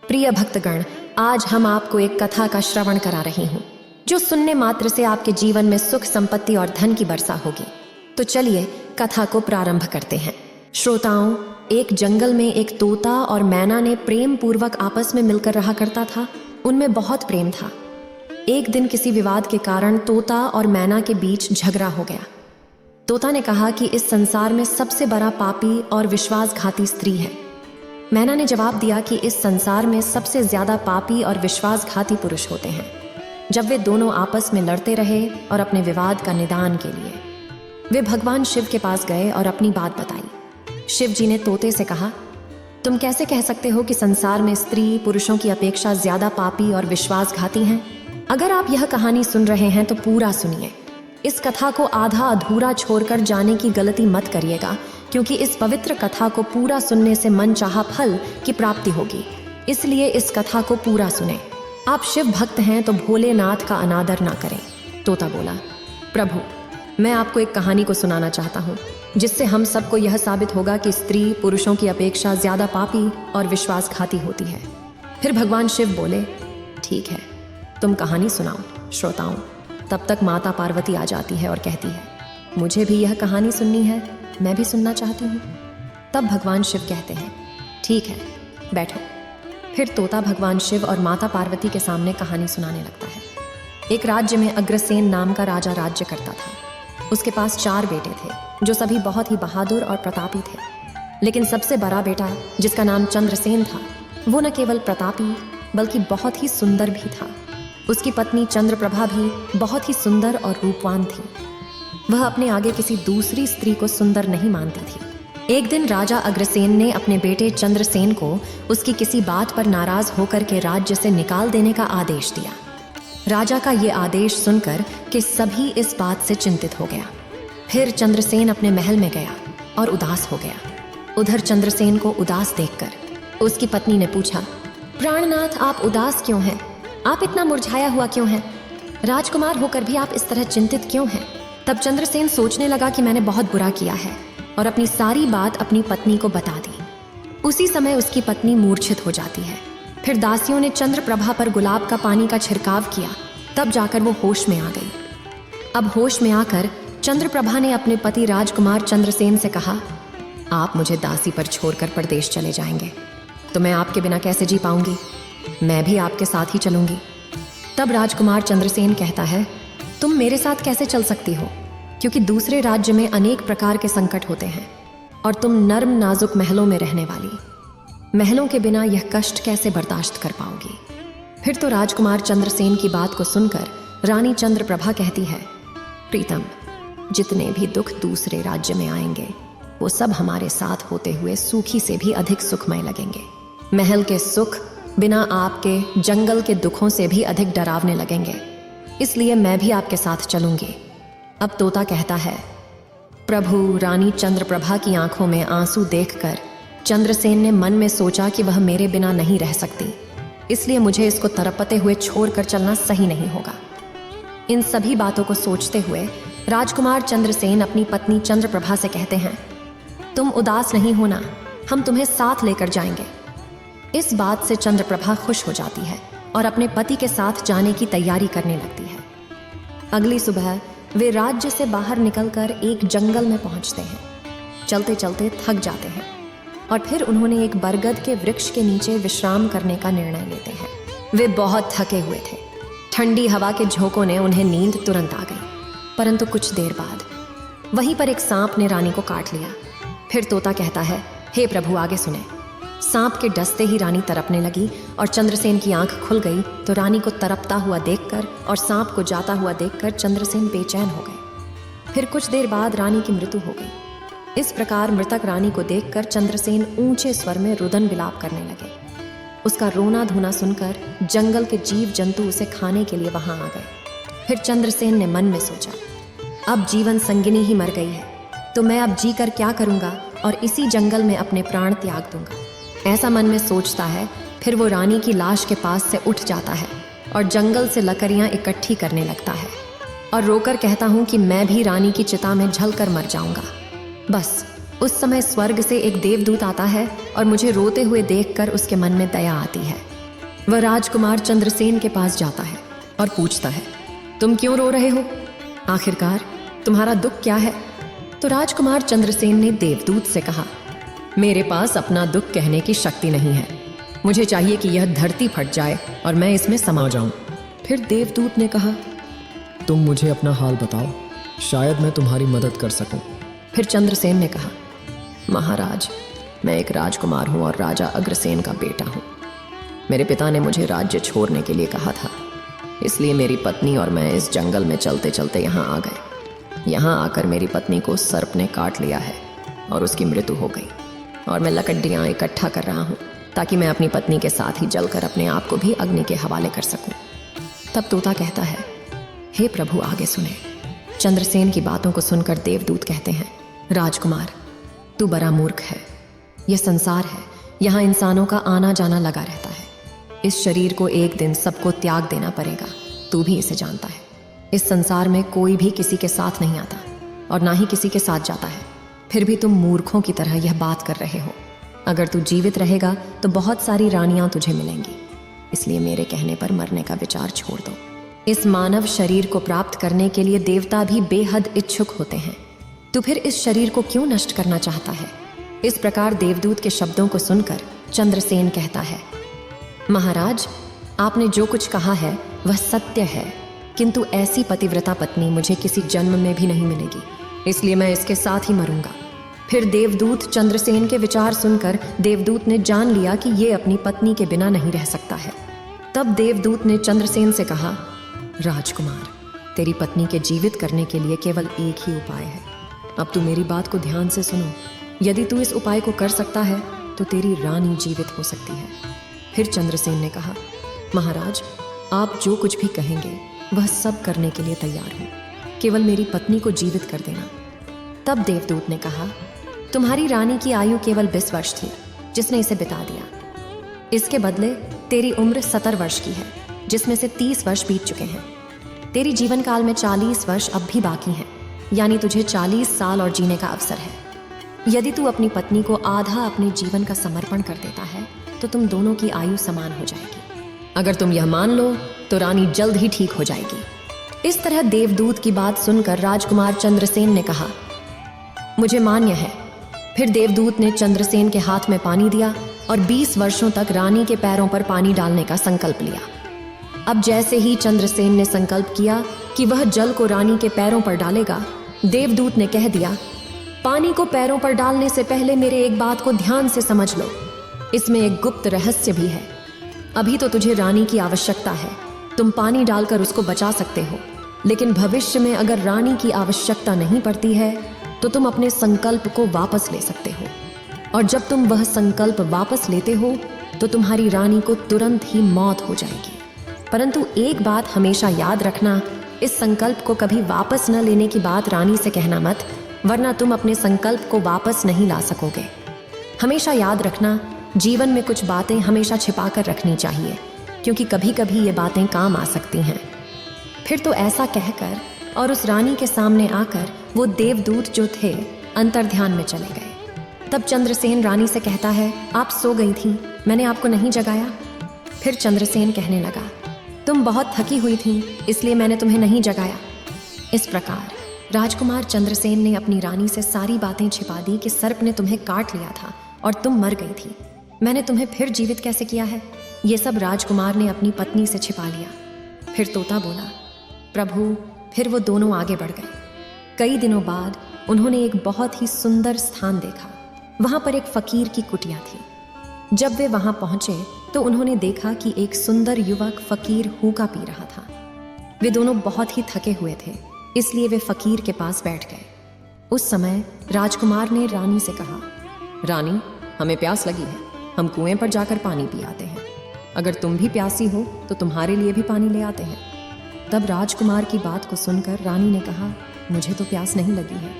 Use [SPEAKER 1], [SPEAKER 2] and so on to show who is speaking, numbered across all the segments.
[SPEAKER 1] प्रिय भक्तगण, आज हम आपको एक कथा का श्रवण करा रही हूँ जो सुनने मात्र से आपके जीवन में सुख, संपत्ति और धन की वर्षा होगी। तो चलिए कथा को प्रारंभ करते हैं। श्रोताओं, एक जंगल में एक तोता और मैना ने प्रेम पूर्वक आपस में मिलकर रहा करता था। उनमें बहुत प्रेम था। एक दिन किसी विवाद के कारण तोता और मैना के बीच झगड़ा हो गया। तोता ने कहा कि इस संसार में सबसे बड़ा पापी और विश्वासघाती स्त्री है। मैना ने जवाब दिया कि इस संसार में सबसे ज्यादा पापी और विश्वासघाती पुरुष होते हैं। जब वे दोनों आपस में लड़ते रहे और अपने विवाद का निदान के लिए वे भगवान शिव के पास गए और अपनी बात बताई। शिव जी ने तोते से कहा, तुम कैसे कह सकते हो कि संसार में स्त्री पुरुषों की अपेक्षा ज्यादा पापी और विश्वासघाती हैं? अगर आप यह कहानी सुन रहे हैं तो पूरा सुनिए। इस कथा को आधा अधूरा छोड़कर जाने की गलती मत करिएगा, क्योंकि इस पवित्र कथा को पूरा सुनने से मन चाहा फल की प्राप्ति होगी। इसलिए इस कथा को पूरा सुने। आप शिव भक्त हैं तो भोलेनाथ का अनादर ना करें। तोता बोला, प्रभु, मैं आपको एक कहानी को सुनाना चाहता हूँ जिससे हम सबको यह साबित होगा कि स्त्री पुरुषों की अपेक्षा ज्यादा पापी और विश्वासघाती होती है। फिर भगवान शिव बोले, ठीक है, तुम कहानी सुनाओ। श्रोताओं, तब तक माता पार्वती आ जाती है और कहती है, मुझे भी यह कहानी सुननी है, मैं भी सुनना चाहती हूँ। तब भगवान शिव कहते हैं, ठीक है, बैठो। फिर तोता भगवान शिव और माता पार्वती के सामने कहानी सुनाने लगता है। एक राज्य में अग्रसेन नाम का राजा राज्य करता था। उसके पास 4 बेटे थे जो सभी बहुत ही बहादुर और प्रतापी थे। लेकिन सबसे बड़ा बेटा, जिसका नाम चंद्रसेन था, वो न केवल प्रतापी बल्कि बहुत ही सुंदर भी था। उसकी पत्नी चंद्रप्रभा भी बहुत ही सुंदर और रूपवान थी। वह अपने आगे किसी दूसरी स्त्री को सुंदर नहीं मानती थी। एक दिन राजा अग्रसेन ने अपने बेटे चंद्रसेन को उसकी किसी बात पर नाराज होकर के राज्य से निकाल देने का आदेश दिया। राजा का ये आदेश सुनकर कि सभी इस बात से चिंतित हो गया। फिर चंद्रसेन अपने महल में गया और उदास हो गया। उधर चंद्रसेन को उदास देखकर उसकी पत्नी ने पूछा, प्राणनाथ, आप उदास क्यों हैं? आप इतना मुरझाया हुआ क्यों हैं? राजकुमार होकर भी आप इस तरह चिंतित क्यों हैं? तब चंद्रसेन सोचने लगा कि मैंने बहुत बुरा किया है और अपनी सारी बात अपनी पत्नी को बता दी। उसी समय उसकी पत्नी मूर्छित हो जाती है। फिर दासियों ने चंद्रप्रभा पर गुलाब का पानी का छिड़काव किया। तब जाकर वो होश में आ गई। अब होश में आकर चंद्रप्रभा ने अपने पति राजकुमार चंद्रसेन से कहा, आप मुझे दासी पर छोड़कर परदेश चले जाएंगे तो मैं आपके बिना कैसे जी पाऊंगी? मैं भी आपके साथ ही चलूंगी। तब राजकुमार चंद्रसेन कहता है, तुम मेरे साथ कैसे चल सकती हो? क्योंकि दूसरे राज्य में अनेक प्रकार के संकट होते हैं और तुम नर्म नाजुक महलों में रहने वाली, महलों के बिना यह कष्ट कैसे बर्दाश्त कर पाओगी? फिर तो राजकुमार चंद्रसेन की बात को सुनकर रानी चंद्रप्रभा कहती है, प्रीतम, जितने भी दुख दूसरे राज्य में आएंगे वो सब हमारे साथ होते हुए सूखी से भी अधिक सुखमय लगेंगे। महल के सुख बिना आपके जंगल के दुखों से भी अधिक डरावने लगेंगे। इसलिए मैं भी आपके साथ चलूंगी। अब तोता कहता है, प्रभु, रानी चंद्रप्रभा की आंखों में आंसू देखकर चंद्रसेन ने मन में सोचा कि वह मेरे बिना नहीं रह सकती, इसलिए मुझे इसको तड़पते हुए छोड़कर चलना सही नहीं होगा। इन सभी बातों को सोचते हुए राजकुमार चंद्रसेन अपनी पत्नी चंद्रप्रभा से कहते हैं, तुम उदास नहीं होना, हम तुम्हें साथ लेकर जाएंगे। इस बात से चंद्रप्रभा खुश हो जाती है और अपने पति के साथ जाने की तैयारी करने लगती है। अगली सुबह वे राज्य से बाहर निकलकर एक जंगल में पहुंचते हैं। चलते चलते थक जाते हैं और फिर उन्होंने एक बरगद के वृक्ष के नीचे विश्राम करने का निर्णय लेते हैं। वे बहुत थके हुए थे। ठंडी हवा के झोंकों ने उन्हें नींद तुरंत आ गई। परंतु कुछ देर बाद वहीं पर एक सांप ने रानी को काट लिया। फिर तोता कहता है, हे प्रभु, आगे सुने। सांप के डसते ही रानी तड़पने लगी और चंद्रसेन की आंख खुल गई तो रानी को तड़पता हुआ देखकर और सांप को जाता हुआ देखकर चंद्रसेन बेचैन हो गए। फिर कुछ देर बाद रानी की मृत्यु हो गई। इस प्रकार मृतक रानी को देखकर चंद्रसेन ऊंचे स्वर में रुदन विलाप करने लगे। उसका रोना धोना सुनकर जंगल के जीव जंतु उसे खाने के लिए वहां आ गए। फिर चंद्रसेन ने मन में सोचा, अब जीवन संगिनी ही मर गई है तो मैं अब जी कर क्या करूंगा और इसी जंगल में अपने प्राण त्याग दूंगा। ऐसा मन में सोचता है। फिर वो रानी की लाश के पास से उठ जाता है और जंगल से लकड़ियां इकट्ठी करने लगता है और रोकर कहता हूं कि मैं भी रानी की चिता में जलकर मर जाऊंगा। बस उस समय स्वर्ग से एक देवदूत आता है और मुझे रोते हुए देखकर उसके मन में दया आती है वह राजकुमार चंद्रसेन के पास जाता है और पूछता है, तुम क्यों रो रहे हो? आखिरकार तुम्हारा दुख क्या है? तो राजकुमार चंद्रसेन ने देवदूत से कहा, मेरे पास अपना दुख कहने की शक्ति नहीं है। मुझे चाहिए कि यह धरती फट जाए और मैं इसमें समा जाऊं। फिर देवदूत ने कहा,
[SPEAKER 2] तुम मुझे अपना हाल बताओ, शायद मैं तुम्हारी मदद कर सकूं।
[SPEAKER 1] फिर चंद्रसेन ने कहा, महाराज, मैं एक राजकुमार हूं और राजा अग्रसेन का बेटा हूं। मेरे पिता ने मुझे राज्य छोड़ने के लिए कहा था, इसलिए मेरी पत्नी और मैं इस जंगल में चलते चलते यहाँ आ गए। यहाँ आकर मेरी पत्नी को सर्प ने काट लिया है और उसकी मृत्यु हो गई, और मैं लकड़ियाँ इकट्ठा कर रहा हूँ ताकि मैं अपनी पत्नी के साथ ही जलकर अपने आप को भी अग्नि के हवाले कर सकूं। तब तोता कहता है, हे प्रभु, आगे सुने। चंद्रसेन की बातों को सुनकर देवदूत कहते हैं, राजकुमार, तू बड़ा मूर्ख है। यह संसार है, यहाँ इंसानों का आना जाना लगा रहता है। इस शरीर को एक दिन सबको त्याग देना पड़ेगा, तू भी इसे जानता है। इस संसार में कोई भी किसी के साथ नहीं आता और ना ही किसी के साथ जाता है, फिर भी तुम मूर्खों की तरह यह बात कर रहे हो। अगर तू जीवित रहेगा तो बहुत सारी रानियां तुझे मिलेंगी, इसलिए मेरे कहने पर मरने का विचार छोड़ दो। इस मानव शरीर को प्राप्त करने के लिए देवता भी बेहद इच्छुक होते हैं, तो फिर इस शरीर को क्यों नष्ट करना चाहता है? इस प्रकार देवदूत के शब्दों को सुनकर चंद्रसेन कहता है, महाराज, आपने जो कुछ कहा है वह सत्य है, किंतु ऐसी पतिव्रता पत्नी मुझे किसी जन्म में भी नहीं मिलेगी, इसलिए मैं इसके साथ ही मरूंगा। फिर देवदूत चंद्रसेन के विचार सुनकर देवदूत ने जान लिया कि ये अपनी पत्नी के बिना नहीं रह सकता है। तब देवदूत ने चंद्रसेन से कहा, राजकुमार, तेरी पत्नी के जीवित करने के लिए केवल एक ही उपाय है। अब तू मेरी बात को ध्यान से सुनो। यदि तू इस उपाय को कर सकता है तो तेरी रानी जीवित हो सकती है। फिर चंद्रसेन ने कहा, महाराज, आप जो कुछ भी कहेंगे वह सब करने के लिए तैयार हूँ, केवल मेरी पत्नी को जीवित कर देना। तब देवदूत ने कहा, तुम्हारी रानी की आयु केवल 20 वर्ष थी, जिसने इसे बिता दिया। इसके बदले तेरी उम्र 70 वर्ष की है, जिसमें से 30 वर्ष बीत चुके हैं। तेरी जीवन काल में 40 वर्ष अब भी बाकी हैं, यानी तुझे 40 साल और जीने का अवसर है। यदि तू अपनी पत्नी को आधा अपने जीवन का समर्पण कर देता है तो तुम दोनों की आयु समान हो जाएगी। अगर तुम यह मान लो तो रानी जल्द ही ठीक हो जाएगी। इस तरह देवदूत की बात सुनकर राजकुमार चंद्रसेन ने कहा, मुझे मान्य है। फिर देवदूत ने चंद्रसेन के हाथ में पानी दिया और 20 वर्षों तक रानी के पैरों पर पानी डालने का संकल्प लिया। अब जैसे ही चंद्रसेन ने संकल्प किया कि वह जल को रानी के पैरों पर डालेगा, देवदूत ने कह दिया, पानी को पैरों पर डालने से पहले मेरे एक बात को ध्यान से समझ लो। इसमें एक गुप्त रहस्य भी है। अभी तो तुझे रानी की आवश्यकता है, तुम पानी डालकर उसको बचा सकते हो, लेकिन भविष्य में अगर रानी की आवश्यकता नहीं पड़ती है तो तुम अपने संकल्प को वापस ले सकते हो, और जब तुम वह संकल्प वापस लेते हो तो तुम्हारी रानी को तुरंत ही मौत हो जाएगी। परंतु एक बात हमेशा याद रखना, इस संकल्प को कभी वापस न लेने की बात रानी से कहना मत, वरना तुम अपने संकल्प को वापस नहीं ला सकोगे। हमेशा याद रखना, जीवन में कुछ बातें हमेशा छिपा कर रखनी चाहिए, क्योंकि कभी कभी ये बातें काम आ सकती हैं। फिर तो ऐसा कहकर और उस रानी के सामने आकर वो देवदूत जो थे अंतर्ध्यान में चले गए। तब चंद्रसेन रानी से कहता है, आप सो गई थी, मैंने आपको नहीं जगाया? फिर चंद्रसेन कहने लगा, तुम बहुत थकी हुई थी, इसलिए मैंने तुम्हें नहीं जगाया। इस प्रकार राजकुमार चंद्रसेन ने अपनी रानी से सारी बातें छिपा दी कि सर्प ने तुम्हें काट लिया था और तुम मर गई थी। मैंने तुम्हें फिर जीवित कैसे किया है, ये सब राजकुमार ने अपनी पत्नी से छिपा लिया। फिर तोता बोला, प्रभु। फिर वो दोनों आगे बढ़ गए। कई दिनों बाद उन्होंने एक बहुत ही सुंदर स्थान देखा। वहां पर एक फकीर की कुटिया थी। जब वे वहां पहुंचे तो उन्होंने देखा कि एक सुंदर युवक फकीर हूका पी रहा था। वे दोनों बहुत ही थके हुए थे, इसलिए वे फकीर के पास बैठ गए। उस समय राजकुमार ने रानी से कहा, रानी, हमें प्यास लगी है, हम कुएं पर जाकर पानी पी आते हैं। अगर तुम भी प्यासी हो तो तुम्हारे लिए भी पानी ले आते हैं। तब राजकुमार की बात को सुनकर रानी ने कहा, मुझे तो प्यास नहीं लगी है,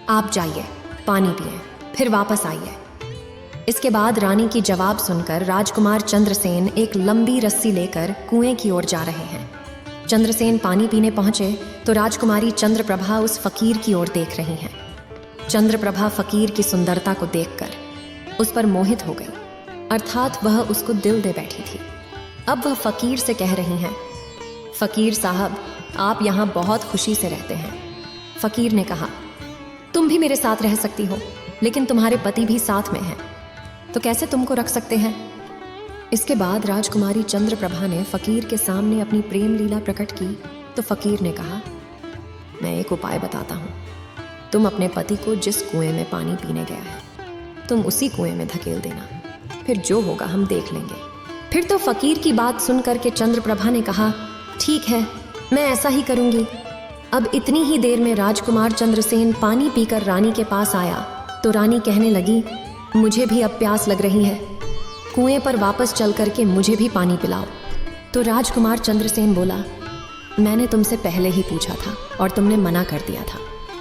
[SPEAKER 1] आप जाइए, पानी पिए, फिर वापस आइए। इसके बाद रानी की जवाब सुनकर राजकुमार चंद्रसेन एक लंबी रस्सी लेकर कुएं की ओर जा रहे हैं। चंद्रसेन पानी पीने पहुंचे तो राजकुमारी चंद्रप्रभा उस फकीर की ओर देख रही हैं। चंद्रप्रभा फकीर की सुंदरता को देखकर उस पर मोहित हो गई, अर्थात वह उसको दिल दे बैठी थी। अब वह फकीर से कह रही हैं, फकीर साहब, आप यहाँ बहुत खुशी से रहते हैं। फकीर ने कहा, तुम भी मेरे साथ रह सकती हो, लेकिन तुम्हारे पति भी साथ में हैं, तो कैसे तुमको रख सकते हैं? इसके बाद राजकुमारी चंद्रप्रभा ने फकीर के सामने अपनी प्रेम लीला प्रकट की तो फकीर ने कहा, मैं एक उपाय बताता हूँ। तुम अपने पति को जिस कुएं में पानी पीने गया है, तुम उसी कुएं में धकेल देना, फिर जो होगा हम देख लेंगे। फिर तो फकीर की बात सुनकर के चंद्रप्रभा ने कहा, ठीक है, मैं ऐसा ही करूंगी। अब इतनी ही देर में राजकुमार चंद्रसेन पानी पीकर रानी के पास आया तो रानी कहने लगी, मुझे भी अब प्यास लग रही है, कुएं पर वापस चल करके मुझे भी पानी पिलाओ। तो राजकुमार चंद्रसेन बोला, मैंने तुमसे पहले ही पूछा था और तुमने मना कर दिया था।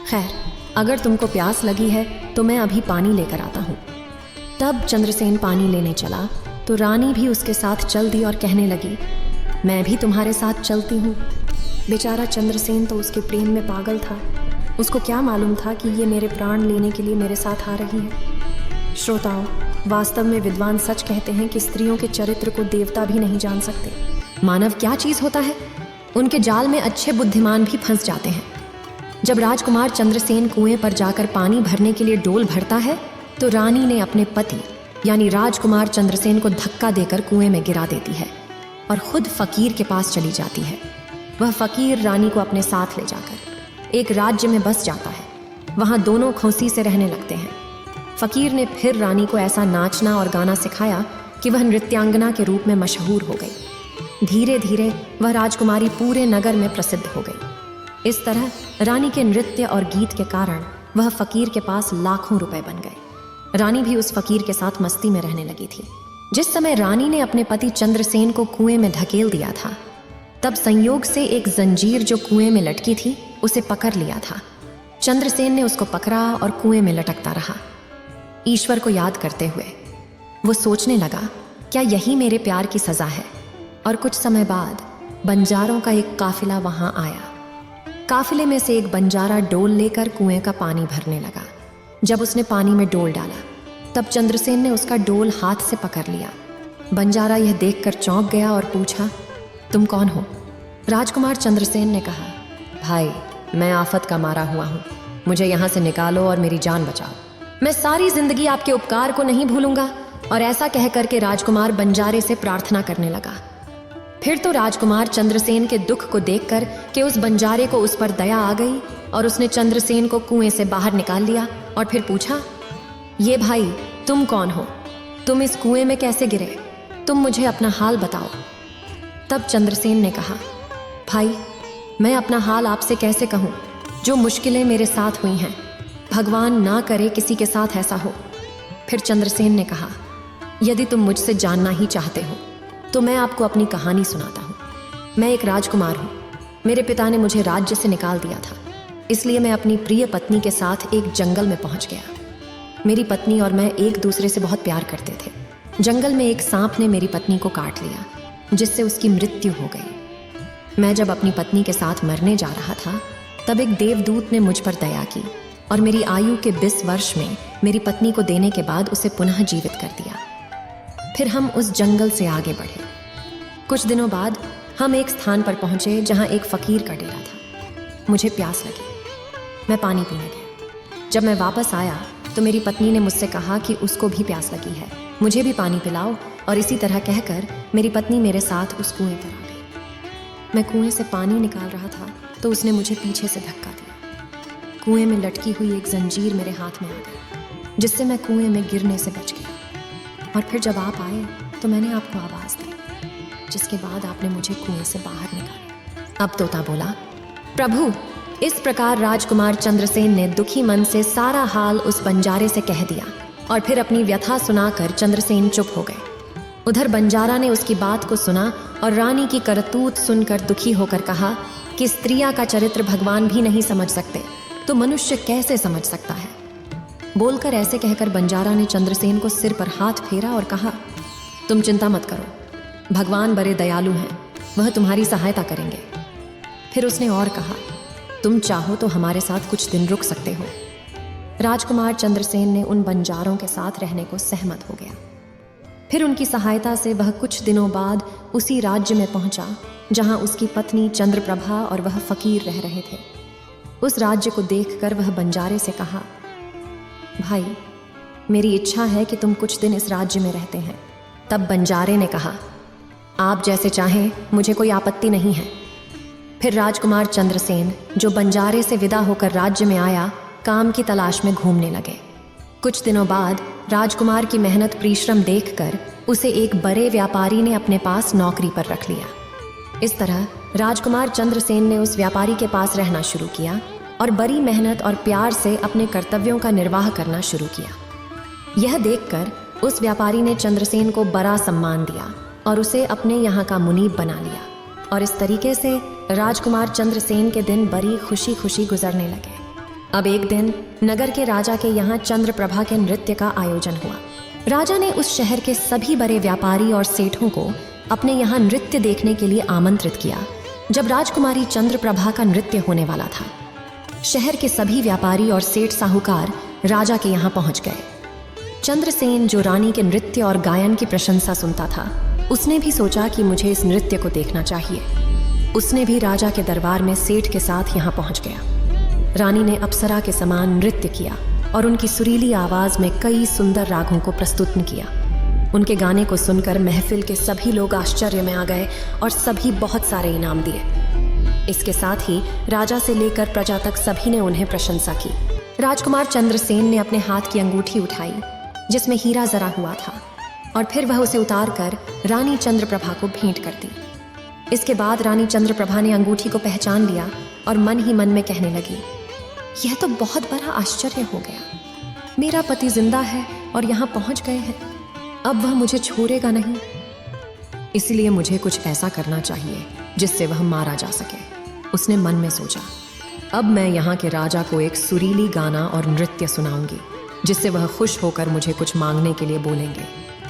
[SPEAKER 1] खैर, अगर तुमको प्यास लगी है तो मैं अभी पानी लेकर आता हूँ। तब चंद्रसेन पानी लेने चला तो रानी भी उसके साथ चल दी और कहने लगी, मैं भी तुम्हारे साथ चलती हूँ। बेचारा चंद्रसेन तो उसके प्रेम में पागल था। उसको क्या मालूम था कि ये मेरे प्राण लेने के लिए मेरे साथ आ रही है। श्रोताओं, वास्तव में विद्वान सच कहते हैं कि स्त्रियों के चरित्र को देवता भी नहीं जान सकते। मानव क्या चीज़ होता है, उनके जाल में अच्छे बुद्धिमान भी फंस जाते हैं। जब राजकुमार चंद्रसेन कुएं पर जाकर पानी भरने के लिए डोल भरता है तो रानी ने अपने पति यानी राजकुमार चंद्रसेन को धक्का देकर कुएं में गिरा देती है और खुद फकीर के पास चली जाती है। वह फकीर रानी को अपने साथ ले जाकर एक राज्य में बस जाता है। वहां दोनों खुशी से रहने लगते हैं। फकीर ने फिर रानी को ऐसा नाचना और गाना सिखाया कि वह नृत्यांगना के रूप में मशहूर हो गई। धीरे धीरे वह राजकुमारी पूरे नगर में प्रसिद्ध हो गई। इस तरह रानी के नृत्य और गीत के कारण वह फकीर के पास लाखों रुपए बन गए। रानी भी उस फकीर के साथ मस्ती में रहने लगी थी। जिस समय रानी ने अपने पति चंद्रसेन को कुएं में धकेल दिया था, तब संयोग से एक जंजीर जो कुएं में लटकी थी उसे पकड़ लिया था। चंद्रसेन ने उसको पकड़ा और कुएं में लटकता रहा। ईश्वर को याद करते हुए वो सोचने लगा, क्या यही मेरे प्यार की सजा है? और कुछ समय बाद बंजारों का एक काफिला वहां आया। काफिले में से एक बंजारा डोल लेकर कुएं का पानी भरने लगा। जब उसने पानी में डोल डाला तब चंद्रसेन ने उसका डोल हाथ से पकड़ लिया। बंजारा यह देखकर चौंक गया और पूछा, तुम कौन हो? राजकुमार चंद्रसेन ने कहा, भाई, मैं आफत का मारा हुआ हूँ, मुझे यहाँ से निकालो और मेरी जान बचाओ। मैं सारी जिंदगी आपके उपकार को नहीं भूलूंगा। और ऐसा कह करके राजकुमार बंजारे से प्रार्थना करने लगा। फिर तो राजकुमार चंद्रसेन के दुख को देखकर कि उस बंजारे को उस पर दया आ गई और उसने चंद्रसेन को कुएं से बाहर निकाल लिया और फिर पूछा, ये भाई, तुम कौन हो? तुम इस कुएं में कैसे गिरे? तुम मुझे अपना हाल बताओ। तब चंद्रसेन ने कहा, भाई, मैं अपना हाल आपसे कैसे कहूँ? जो मुश्किलें मेरे साथ हुई हैं, भगवान ना करे किसी के साथ ऐसा हो। फिर चंद्रसेन ने कहा, यदि तुम मुझसे जानना ही चाहते हो तो मैं आपको अपनी कहानी सुनाता हूँ। मैं एक राजकुमार हूँ। मेरे पिता ने मुझे राज्य से निकाल दिया था, इसलिए मैं अपनी प्रिय पत्नी के साथ एक जंगल में पहुँच गया। मेरी पत्नी और मैं एक दूसरे से बहुत प्यार करते थे। जंगल में एक सांप ने मेरी पत्नी को काट लिया, जिससे उसकी मृत्यु हो गई। मैं जब अपनी पत्नी के साथ मरने जा रहा था, तब एक देवदूत ने मुझ पर दया की और मेरी आयु के 20 वर्ष में मेरी पत्नी को देने के बाद उसे पुनः जीवित कर दिया। फिर हम उस जंगल से आगे बढ़े। कुछ दिनों बाद हम एक स्थान पर पहुंचे जहां एक फकीर का डेरा था। मुझे प्यास लगी। मैं पानी पीने गया। जब मैं वापस आया तो मेरी पत्नी ने मुझसे कहा कि उसको भी प्यास लगी है, मुझे भी पानी पिलाओ। और इसी तरह कहकर मेरी पत्नी मेरे साथ उस कुएं पर आ गई। मैं कुएं से पानी निकाल रहा था तो उसने मुझे पीछे से धक्का दिया। कुएं में लटकी हुई एक जंजीर मेरे हाथ में आ गई, जिससे मैं कुएं में गिरने से बच गया। और फिर जब आप आए तो मैंने आपको आवाज़ दी, जिसके बाद आपने मुझे कुएं से बाहर निकाला। अब तोता बोला, प्रभु, इस प्रकार राजकुमार चंद्रसेन ने दुखी मन से सारा हाल उस बंजारे से कह दिया और फिर अपनी व्यथा सुनाकर चंद्रसेन चुप हो गए। उधर बंजारा ने उसकी बात को सुना और रानी की करतूत सुनकर दुखी होकर कहा कि स्त्रियां का चरित्र भगवान भी नहीं समझ सकते, तो मनुष्य कैसे समझ सकता है? बोलकर ऐसे कहकर बंजारा ने चंद्रसेन को सिर पर हाथ फेरा और कहा, तुम चिंता मत करो, भगवान बड़े दयालु हैं, वह तुम्हारी सहायता करेंगे। फिर उसने और कहा, तुम चाहो तो हमारे साथ कुछ दिन रुक सकते हो। राजकुमार चंद्रसेन ने उन बंजारों के साथ रहने को सहमत हो गया। फिर उनकी सहायता से वह कुछ दिनों बाद उसी राज्य में पहुंचा जहां उसकी पत्नी चंद्रप्रभा और वह फकीर रह रहे थे। उस राज्य को देखकर वह बंजारे से कहा, भाई, मेरी इच्छा है कि तुम कुछ दिन इस राज्य में रहते हैं। तब बंजारे ने कहा, आप जैसे चाहें, मुझे कोई आपत्ति नहीं है। फिर राजकुमार चंद्रसेन, जो बंजारे से विदा होकर राज्य में आया, काम की तलाश में घूमने लगे। कुछ दिनों बाद राजकुमार की मेहनत परिश्रम देखकर उसे एक बड़े व्यापारी ने अपने पास नौकरी पर रख लिया। इस तरह राजकुमार चंद्रसेन ने उस व्यापारी के पास रहना शुरू किया और बड़ी मेहनत और प्यार से अपने कर्तव्यों का निर्वाह करना शुरू किया। यह देखकर उस व्यापारी ने चंद्रसेन को बड़ा सम्मान दिया और उसे अपने यहाँ का मुनीब बना लिया। और इस तरीके से राजकुमार चंद्रसेन के दिन बड़ी खुशी खुशी गुजरने लगे। अब एक दिन नगर के राजा के यहाँ चंद्रप्रभा के नृत्य का आयोजन हुआ। राजा ने उस शहर के सभी बड़े व्यापारी और सेठों को अपने यहाँ नृत्य देखने के लिए आमंत्रित किया। जब राजकुमारी चंद्रप्रभा का नृत्य होने वाला था, शहर के सभी व्यापारी और सेठ साहूकार राजा के यहाँ पहुंच गए। चंद्रसेन, जो रानी के नृत्य और गायन की प्रशंसा सुनता था, उसने भी सोचा कि मुझे इस नृत्य को देखना चाहिए। उसने भी राजा के दरबार में सेठ के साथ यहाँ पहुंच गया। रानी ने अप्सरा के समान नृत्य किया और उनकी सुरीली आवाज में कई सुंदर रागों को प्रस्तुत किया। उनके गाने को सुनकर महफिल के सभी लोग आश्चर्य में आ गए और सभी बहुत सारे इनाम दिए। इसके साथ ही राजा से लेकर प्रजा तक सभी ने उन्हें प्रशंसा की। राजकुमार चंद्रसेन ने अपने हाथ की अंगूठी उठाई जिसमें हीरा जरा हुआ था और फिर वह उसे उतार कर रानी चंद्रप्रभा को भेंट कर दी। इसके बाद रानी चंद्रप्रभा ने अंगूठी को पहचान लिया और मन ही मन में कहने लगी, यह तो बहुत बड़ा आश्चर्य हो गया। मेरा पति जिंदा है और यहाँ पहुँच गए हैं। अब वह मुझे छोड़ेगा नहीं, इसलिए मुझे कुछ ऐसा करना चाहिए जिससे वह मारा जा सके। उसने मन में सोचा, अब मैं यहाँ के राजा को एक सुरीली गाना और नृत्य सुनाऊंगी जिससे वह खुश होकर मुझे कुछ मांगने के लिए बोलेंगे।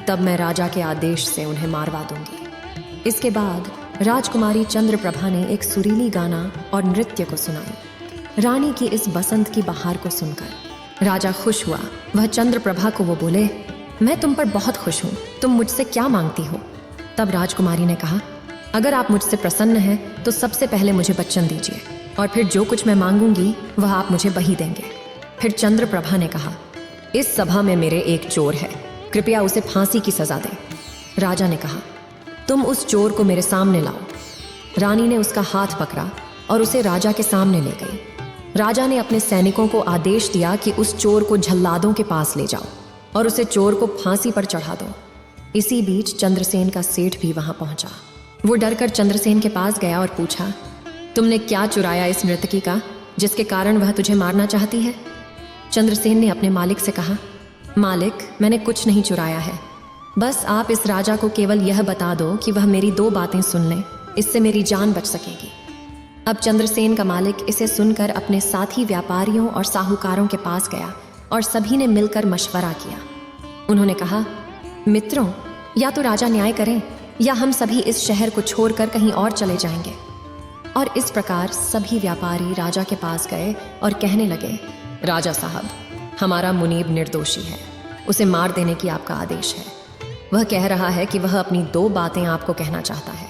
[SPEAKER 1] तब मैं राजा के आदेश से उन्हें मारवा दूंगी। इसके बाद राजकुमारी चंद्रप्रभा ने एक सुरीली गाना और नृत्य को सुनाई। रानी की इस बसंत की बहार को सुनकर राजा खुश हुआ। वह चंद्रप्रभा को वो बोले, मैं तुम पर बहुत खुश हूँ, तुम मुझसे क्या मांगती हो? तब राजकुमारी ने कहा, अगर आप मुझसे प्रसन्न हैं तो सबसे पहले मुझे वचन दीजिए और फिर जो कुछ मैं मांगूंगी वह आप मुझे वही देंगे। फिर चंद्रप्रभा ने कहा, इस सभा में मेरे एक चोर है, कृपया उसे फांसी की सजा दें। राजा ने कहा, तुम उस चोर को मेरे सामने लाओ। रानी ने उसका हाथ पकड़ा और उसे राजा के सामने ले गई। राजा ने अपने सैनिकों को आदेश दिया कि उस चोर को जल्लादों के पास ले जाओ और उसे चोर को फांसी पर चढ़ा दो। इसी बीच चंद्रसेन का सेठ भी वहां पहुंचा। वो डरकर चंद्रसेन के पास गया और पूछा, तुमने क्या चुराया इस नर्तकी का जिसके कारण वह तुझे मारना चाहती है? चंद्रसेन ने अपने मालिक से कहा, मालिक, मैंने कुछ नहीं चुराया है, बस आप इस राजा को केवल यह बता दो कि वह मेरी 2 बातें सुन ले, इससे मेरी जान बच सकेगी। अब चंद्रसेन का मालिक इसे सुनकर अपने साथी व्यापारियों और साहूकारों के पास गया और सभी ने मिलकर मशवरा किया। उन्होंने कहा, मित्रों, या तो राजा न्याय करें या हम सभी इस शहर को छोड़कर कहीं और चले जाएंगे। और इस प्रकार सभी व्यापारी राजा के पास गए और कहने लगे, राजा साहब, हमारा मुनीब निर्दोषी है, उसे मार देने की आपका आदेश है। वह कह रहा है कि वह अपनी 2 बातें आपको कहना चाहता है।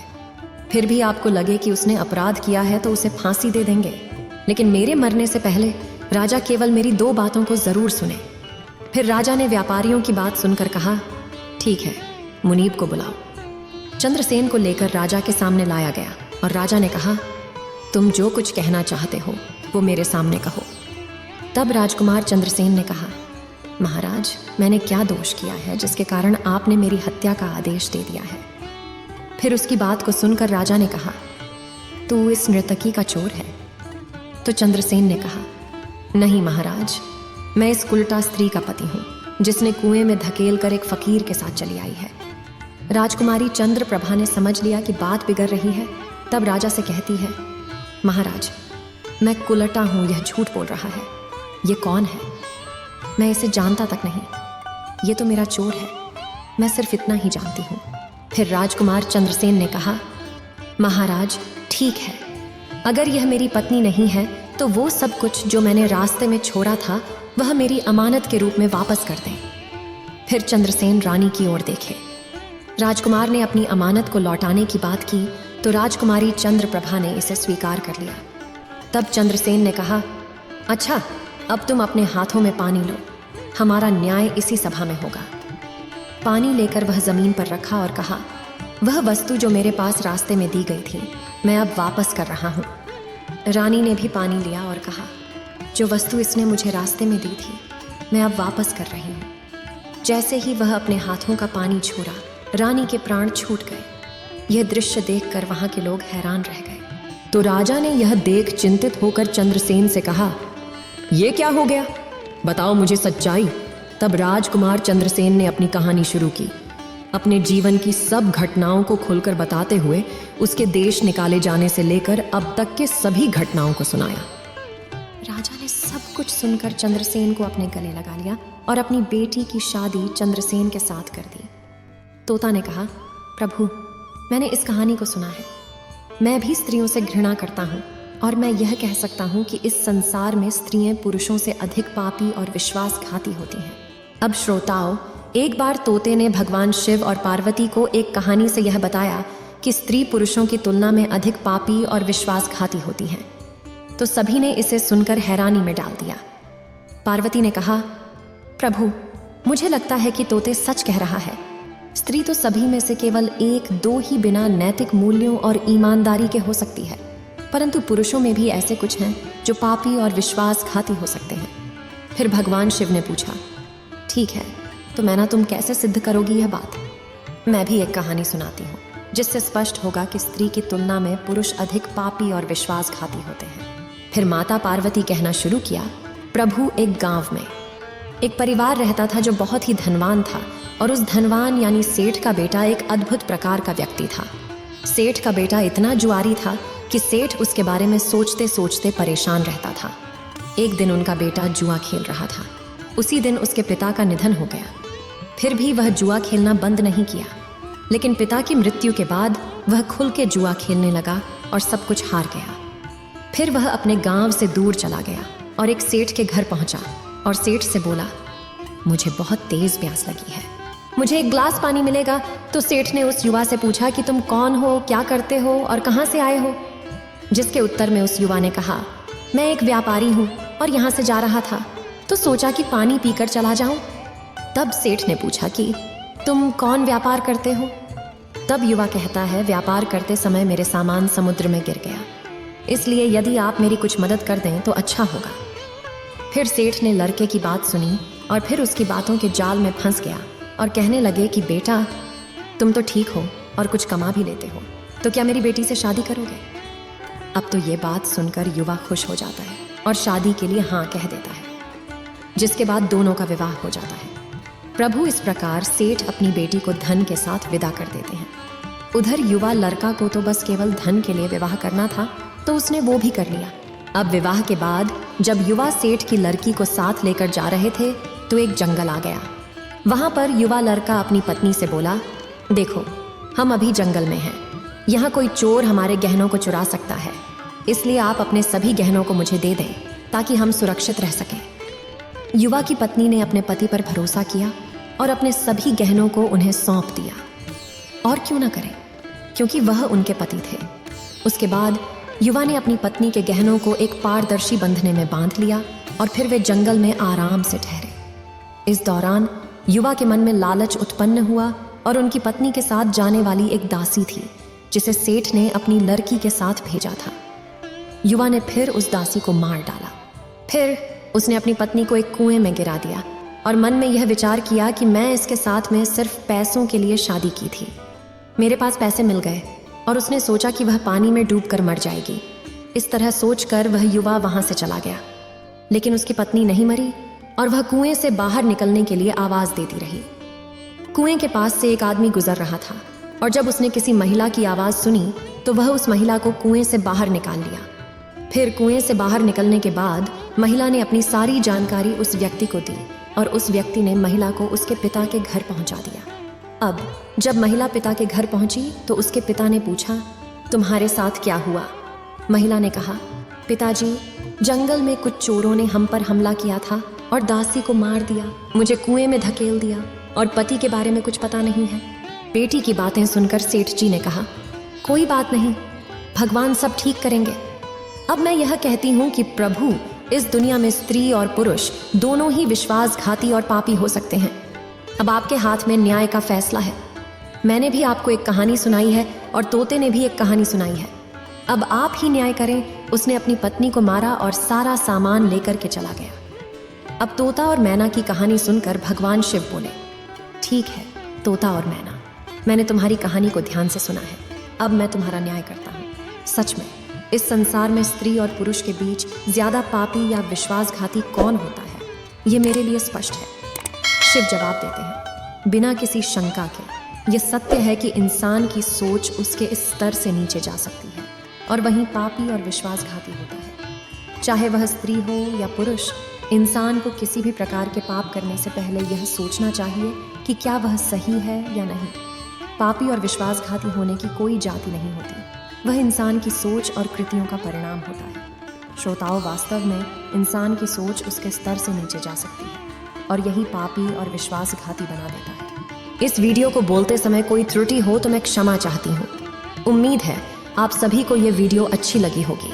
[SPEAKER 1] फिर भी आपको लगे कि उसने अपराध किया है तो उसे फांसी दे देंगे, लेकिन मेरे मरने से पहले राजा केवल मेरी 2 बातों को जरूर सुने। फिर राजा ने व्यापारियों की बात सुनकर कहा, ठीक है, मुनीब को बुलाओ। चंद्रसेन को लेकर राजा के सामने लाया गया और राजा ने कहा, तुम जो कुछ कहना चाहते हो वो मेरे सामने कहो। तब राजकुमार चंद्रसेन ने कहा, महाराज, मैंने क्या दोष किया है जिसके कारण आपने मेरी हत्या का आदेश दे दिया है? फिर उसकी बात को सुनकर राजा ने कहा, तू इस नर्तकी का चोर है। तो चंद्रसेन ने कहा, नहीं महाराज, मैं इस उल्टा स्त्री का पति हूँ जिसने कुएं में धकेल कर एक फकीर के साथ चली आई है। राजकुमारी चंद्रप्रभा ने समझ लिया कि बात बिगड़ रही है। तब राजा से कहती है, महाराज, मैं कुलटा हूँ, यह झूठ बोल रहा है। ये कौन है? मैं इसे जानता तक नहीं, ये तो मेरा चोर है, मैं सिर्फ इतना ही जानती हूँ। फिर राजकुमार चंद्रसेन ने कहा, महाराज, ठीक है, अगर यह मेरी पत्नी नहीं है तो वो सब कुछ जो मैंने रास्ते में छोड़ा था वह मेरी अमानत के रूप में वापस कर दें। फिर चंद्रसेन रानी की ओर देखे राजकुमार ने अपनी अमानत को लौटाने की बात की तो राजकुमारी चंद्रप्रभा ने इसे स्वीकार कर लिया। तब चंद्रसेन ने कहा, अच्छा, अब तुम अपने हाथों में पानी लो, हमारा न्याय इसी सभा में होगा। पानी लेकर वह जमीन पर रखा और कहा, वह वस्तु जो मेरे पास रास्ते में दी गई थी मैं अब वापस कर रहा हूँ। रानी ने भी पानी लिया और कहा, जो वस्तु इसने मुझे रास्ते में दी थी मैं अब वापस कर रही हूँ। जैसे ही वह अपने हाथों का पानी छोड़ा, रानी के प्राण छूट गए। यह दृश्य देखकर वहां के लोग हैरान रह गए। तो राजा ने यह देख चिंतित होकर चंद्रसेन से कहा, यह क्या हो गया, बताओ मुझे सच्चाई। तब राजकुमार चंद्रसेन ने अपनी कहानी शुरू की, अपने जीवन की सब घटनाओं को खुलकर बताते हुए उसके देश निकाले जाने से लेकर अब तक के सभी घटनाओं को सुनाया। राजा ने सब कुछ सुनकर चंद्रसेन को अपने गले लगा लिया और अपनी बेटी की शादी चंद्रसेन के साथ कर दी। तोता ने कहा, प्रभु, मैंने इस कहानी को सुना है। मैं भी स्त्रियों से घृणा करता हूँ और मैं यह कह सकता हूँ कि इस संसार में स्त्रियां पुरुषों से अधिक पापी और विश्वासघाती होती हैं। अब श्रोताओं, एक बार तोते ने भगवान शिव और पार्वती को एक कहानी से यह बताया कि स्त्री पुरुषों की तुलना में अधिक पापी और विश्वासघाती होती हैं। तो सभी ने इसे सुनकर हैरानी में डाल दिया। पार्वती ने कहा, प्रभु, मुझे लगता है कि तोते सच कह रहा है। स्त्री तो सभी में से केवल एक दो ही बिना नैतिक मूल्यों और ईमानदारी के हो सकती है, परंतु पुरुषों में भी ऐसे कुछ हैं जो पापी और विश्वासघाती हो सकते हैं। फिर भगवान शिव ने पूछा, ठीक है, तो मैना तुम कैसे सिद्ध करोगी यह बात? मैं भी एक कहानी सुनाती हूँ जिससे स्पष्ट होगा कि स्त्री की तुलना में पुरुष अधिक पापी और विश्वासघाती होते हैं। फिर माता पार्वती कहना शुरू किया, प्रभु, एक गांव में एक परिवार रहता था जो बहुत ही धनवान था और उस धनवान यानी सेठ का बेटा एक अद्भुत प्रकार का व्यक्ति था। सेठ का बेटा इतना जुआरी था कि सेठ उसके बारे में सोचते सोचते परेशान रहता था। एक दिन उनका बेटा जुआ खेल रहा था। उसी दिन उसके पिता का निधन हो गया। फिर भी वह जुआ खेलना बंद नहीं किया, लेकिन पिता की मृत्यु के बाद वह खुल के जुआ खेलने लगा और सब कुछ हार गया। फिर वह अपने गांव से दूर चला गया और एक सेठ के घर पहुंचा और सेठ से बोला, मुझे बहुत तेज प्यास लगी है, मुझे एक ग्लास पानी मिलेगा? तो सेठ ने उस युवा से पूछा कि तुम कौन हो, क्या करते हो और कहाँ से आए हो? जिसके उत्तर में उस युवा ने कहा, मैं एक व्यापारी हूँ और यहाँ से जा रहा था, तो सोचा कि पानी पीकर चला जाऊं। तब सेठ ने पूछा कि तुम कौन व्यापार करते हो? तब युवा कहता है, व्यापार करते समय मेरे सामान समुद्र में गिर गया, इसलिए यदि आप मेरी कुछ मदद कर दें तो अच्छा होगा। फिर सेठ ने लड़के की बात सुनी और फिर उसकी बातों के जाल में फंस गया और कहने लगे कि बेटा, तुम तो ठीक हो और कुछ कमा भी लेते हो, तो क्या मेरी बेटी से शादी करोगे? अब तो ये बात सुनकर युवा खुश हो जाता है और शादी के लिए हाँ कह देता है, जिसके बाद दोनों का विवाह हो जाता है। प्रभु इस प्रकार सेठ अपनी बेटी को धन के साथ विदा कर देते हैं। उधर युवा लड़का को तो बस केवल धन के लिए विवाह करना था, तो उसने वो भी कर लिया। अब विवाह के बाद जब युवा सेठ की लड़की को साथ लेकर जा रहे थे तो एक जंगल आ गया। वहां पर युवा लड़का अपनी पत्नी से बोला, देखो, हम अभी जंगल में हैं, यहाँ कोई चोर हमारे गहनों को चुरा सकता है, इसलिए आप अपने सभी गहनों को मुझे दे दें ताकि हम सुरक्षित रह सकें। युवा की पत्नी ने अपने पति पर भरोसा किया और अपने सभी गहनों को उन्हें सौंप दिया। और क्यों ना करें, क्योंकि वह उनके पति थे। उसके बाद युवा ने अपनी पत्नी के गहनों को एक पारदर्शी बंधने में बांध लिया और फिर वे जंगल में आराम से ठहरे। इस दौरान युवा के मन में लालच उत्पन्न हुआ और उनकी पत्नी के साथ जाने वाली एक दासी थी जिसे सेठ ने अपनी लड़की के साथ भेजा था। युवा ने फिर उस दासी को मार डाला। फिर उसने अपनी पत्नी को एक कुएं में गिरा दिया और मन में यह विचार किया कि मैं इसके साथ में सिर्फ पैसों के लिए शादी की थी, मेरे पास पैसे मिल गए, और उसने सोचा कि वह पानी में डूबकर मर जाएगी। इस तरह सोचकर वह युवा वहां से चला गया, लेकिन उसकी पत्नी नहीं मरी और वह कुएं से बाहर निकलने के लिए आवाज देती रही। कुएं के पास से एक आदमी गुजर रहा था और जब उसने किसी महिला की आवाज सुनी तो वह उस महिला को कुएं से बाहर निकाल लिया। फिर कुएं से बाहर निकलने के बाद महिला ने अपनी सारी जानकारी उस व्यक्ति को दी और उस व्यक्ति ने महिला को उसके पिता के घर पहुंचा दिया। अब जब महिला पिता के घर पहुंची तो उसके पिता ने पूछा, तुम्हारे साथ क्या हुआ? महिला ने कहा, पिताजी, जंगल में कुछ चोरों ने हम पर हमला किया था और दासी को मार दिया, मुझे कुएं में धकेल दिया और पति के बारे में कुछ पता नहीं है। बेटी की बातें सुनकर सेठ जी ने कहा, कोई बात नहीं, भगवान सब ठीक करेंगे। अब मैं यह कहती हूँ कि प्रभु, इस दुनिया में स्त्री और पुरुष दोनों ही विश्वासघाती और पापी हो सकते हैं। अब आपके हाथ में न्याय का फैसला है। मैंने भी आपको एक कहानी सुनाई है और तोते ने भी एक कहानी सुनाई है। अब आप ही न्याय करें। उसने अपनी पत्नी को मारा और सारा सामान लेकर के चला गया। अब तोता और मैना की कहानी सुनकर भगवान शिव बोले, ठीक है तोता और मैना, मैंने तुम्हारी कहानी को ध्यान से सुना है। अब मैं तुम्हारा न्याय करता हूँ। सच में इस संसार में स्त्री और पुरुष के बीच ज्यादा पापी या विश्वासघाती कौन होता है, ये मेरे लिए स्पष्ट है। शिव जवाब देते हैं, बिना किसी शंका के, यह सत्य है कि इंसान की सोच उसके इस स्तर से नीचे जा सकती है और वहीं पापी और विश्वासघाती होता है। चाहे वह स्त्री हो या पुरुष, इंसान को किसी भी प्रकार के पाप करने से पहले यह सोचना चाहिए कि क्या वह सही है या नहीं। पापी और विश्वासघाती होने की कोई जाति नहीं होती, वह इंसान की सोच और कृतियों का परिणाम होता है। श्रोताओं, वास्तव में इंसान की सोच उसके स्तर से नीचे जा सकती है और यही पापी और विश्वासघाती बना देता है। इस वीडियो को बोलते समय कोई त्रुटि हो तो मैं क्षमा चाहती हूँ। उम्मीद है आप सभी को यह वीडियो अच्छी लगी होगी।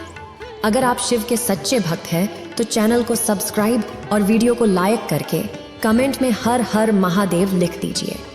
[SPEAKER 1] अगर आप शिव के सच्चे भक्त हैं तो चैनल को सब्सक्राइब और वीडियो को लाइक करके कमेंट में हर हर महादेव लिख दीजिए।